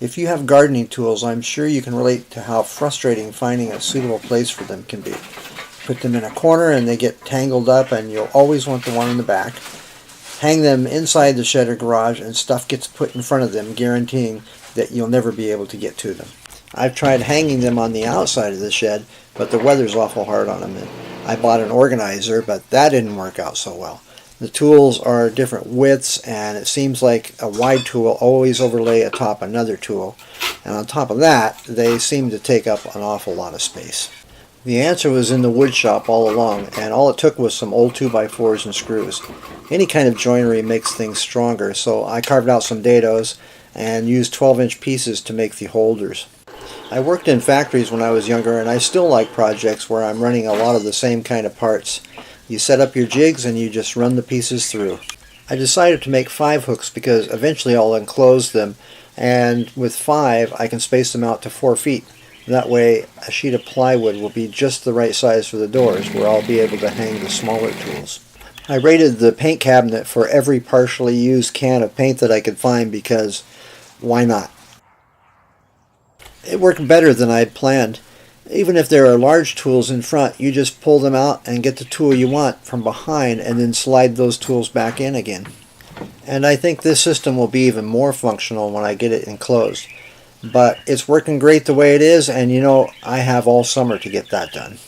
If you have gardening tools, I'm sure you can relate to how frustrating finding a suitable place for them can be. Put them in a corner and they get tangled up, and you'll always want the one in the back. Hang them inside the shed or garage and stuff gets put in front of them, guaranteeing that you'll never be able to get to them. I've tried hanging them on the outside of the shed, but the weather's awful hard on them. And I bought an organizer, but that didn't work out so well. The tools are different widths, and it seems like a wide tool always overlay atop another tool. And on top of that, they seem to take up an awful lot of space. The answer was in the wood shop all along, and all it took was some old 2x4s and screws. Any kind of joinery makes things stronger, so I carved out some dados and used 12-inch pieces to make the holders. I worked in factories when I was younger, and I still like projects where I'm running a lot of the same kind of parts. You set up your jigs and you just run the pieces through. I decided to make 5 hooks because eventually I'll enclose them, and with 5 I can space them out to 4 feet. That way a sheet of plywood will be just the right size for the doors, where I'll be able to hang the smaller tools. I rated the paint cabinet for every partially used can of paint that I could find because why not? It worked better than I'd planned. Even if there are large tools in front, you just pull them out and get the tool you want from behind and then slide those tools back in again. And I think this system will be even more functional when I get it enclosed. But it's working great the way it is, and I have all summer to get that done.